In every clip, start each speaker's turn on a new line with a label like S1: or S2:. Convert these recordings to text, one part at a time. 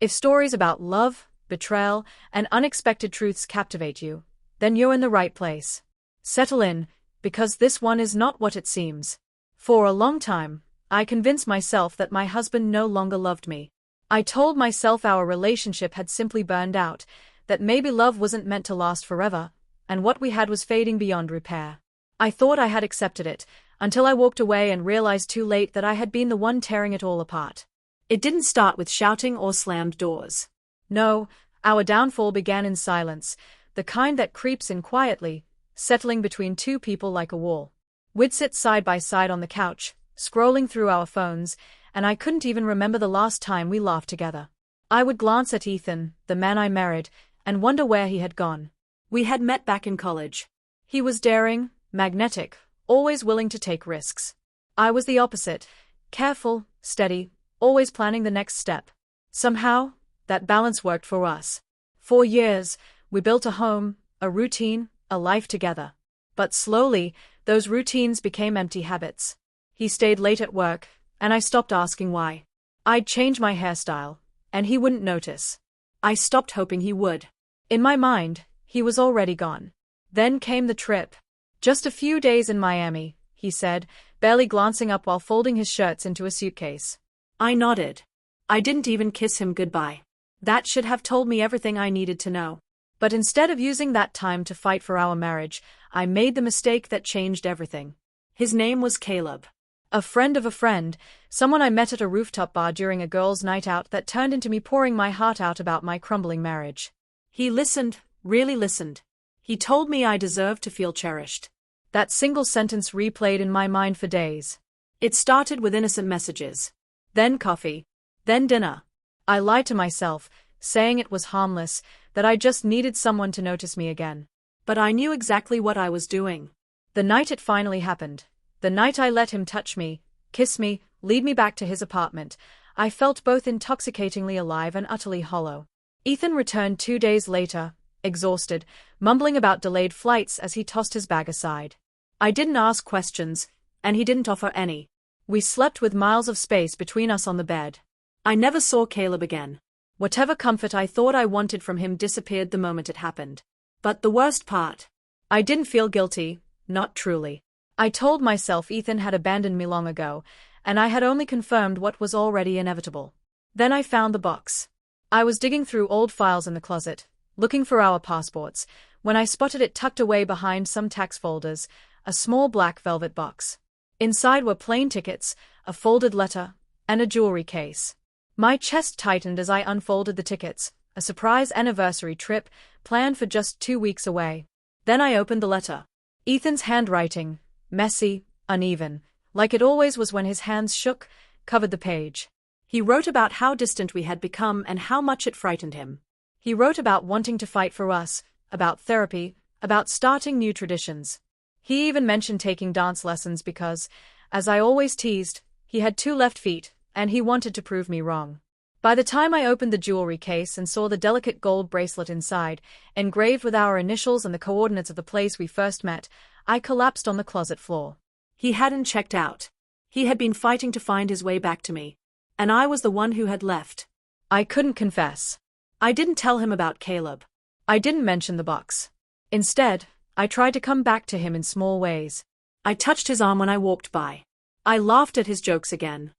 S1: If stories about love, betrayal, and unexpected truths captivate you, then you're in the right place. Settle in, because this one is not what it seems. For a long time, I convinced myself that my husband no longer loved me. I told myself our relationship had simply burned out, that maybe love wasn't meant to last forever, and what we had was fading beyond repair. I thought I had accepted it, until I walked away and realized too late that I had been the one tearing it all apart. It didn't start with shouting or slammed doors. No, our downfall began in silence, the kind that creeps in quietly, settling between two people like a wall. We'd sit side by side on the couch, scrolling through our phones, and I couldn't even remember the last time we laughed together. I would glance at Ethan, the man I married, and wonder where he had gone. We had met back in college. He was daring, magnetic, always willing to take risks. I was the opposite, careful, steady, always planning the next step. Somehow, that balance worked for us. For years, we built a home, a routine, a life together. But slowly, those routines became empty habits. He stayed late at work, and I stopped asking why. I'd change my hairstyle, and he wouldn't notice. I stopped hoping he would. In my mind, he was already gone. Then came the trip. Just a few days in Miami, he said, barely glancing up while folding his shirts into a suitcase. I nodded. I didn't even kiss him goodbye. That should have told me everything I needed to know. But instead of using that time to fight for our marriage, I made the mistake that changed everything. His name was Caleb. A friend of a friend, someone I met at a rooftop bar during a girls' night out that turned into me pouring my heart out about my crumbling marriage. He listened, really listened. He told me I deserved to feel cherished. That single sentence replayed in my mind for days. It started with innocent messages. Then coffee. Then dinner. I lied to myself, saying it was harmless, that I just needed someone to notice me again. But I knew exactly what I was doing. The night it finally happened, the night I let him touch me, kiss me, lead me back to his apartment, I felt both intoxicatingly alive and utterly hollow. Ethan returned 2 days later, exhausted, mumbling about delayed flights as he tossed his bag aside. I didn't ask questions, and he didn't offer any. We slept with miles of space between us on the bed. I never saw Caleb again. Whatever comfort I thought I wanted from him disappeared the moment it happened. But the worst part, I didn't feel guilty, not truly. I told myself Ethan had abandoned me long ago, and I had only confirmed what was already inevitable. Then I found the box. I was digging through old files in the closet, looking for our passports, when I spotted it tucked away behind some tax folders, a small black velvet box. Inside were plane tickets, a folded letter, and a jewelry case. My chest tightened as I unfolded the tickets, a surprise anniversary trip, planned for just 2 weeks away. Then I opened the letter. Ethan's handwriting, messy, uneven, like it always was when his hands shook, covered the page. He wrote about how distant we had become and how much it frightened him. He wrote about wanting to fight for us, about therapy, about starting new traditions. He even mentioned taking dance lessons because, as I always teased, he had 2 left feet, and he wanted to prove me wrong. By the time I opened the jewelry case and saw the delicate gold bracelet inside, engraved with our initials and the coordinates of the place we first met, I collapsed on the closet floor. He hadn't checked out. He had been fighting to find his way back to me. And I was the one who had left. I couldn't confess. I didn't tell him about Caleb. I didn't mention the box. Instead, I tried to come back to him in small ways. I touched his arm when I walked by. I laughed at his jokes again.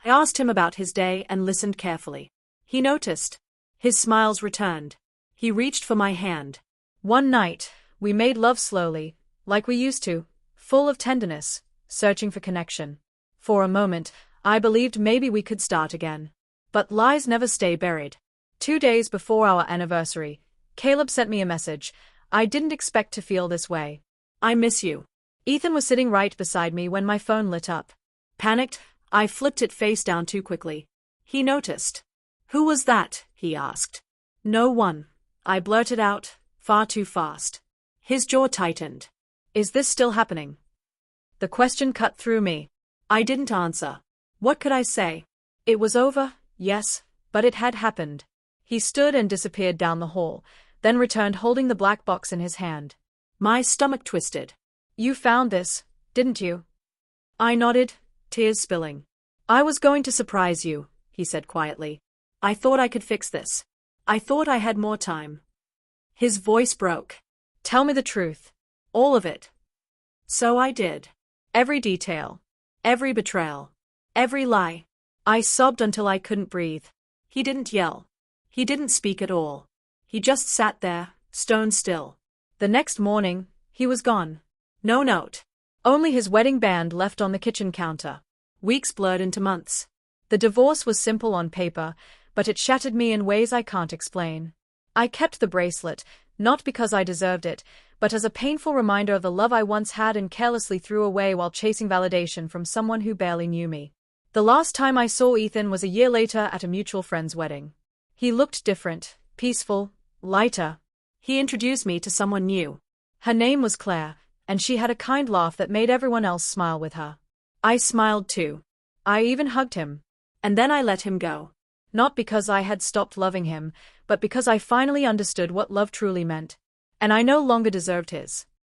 S1: I asked him about his day and listened carefully. He noticed. His smiles returned. He reached for my hand. One night, we made love slowly, like we used to, full of tenderness, searching for connection. For a moment, I believed maybe we could start again. But lies never stay buried. 2 days before our anniversary, Caleb sent me a message. I didn't expect to feel this way. I miss you. Ethan was sitting right beside me when my phone lit up. Panicked, I flipped it face down too quickly. He noticed. Who was that? He asked. No one. I blurted out, far too fast. His jaw tightened. Is this still happening? The question cut through me. I didn't answer. What could I say? It was over, yes, but it had happened. He stood and disappeared down the hall, then returned holding the black box in his hand. My stomach twisted. You found this, didn't you? I nodded, tears spilling. I was going to surprise you, he said quietly. I thought I could fix this. I thought I had more time. His voice broke. Tell me the truth. All of it. So I did. Every detail. Every betrayal. Every lie. I sobbed until I couldn't breathe. He didn't yell. He didn't speak at all. He just sat there, stone still. The next morning, he was gone. No note. Only his wedding band left on the kitchen counter. Weeks blurred into months. The divorce was simple on paper, but it shattered me in ways I can't explain. I kept the bracelet, not because I deserved it, but as a painful reminder of the love I once had and carelessly threw away while chasing validation from someone who barely knew me. The last time I saw Ethan was a year later at a mutual friend's wedding. He looked different, peaceful, lighter. He introduced me to someone new. Her name was Claire, and she had a kind laugh that made everyone else smile with her. I smiled too. I even hugged him. And then I let him go. Not because I had stopped loving him, but because I finally understood what love truly meant. And I no longer deserved his.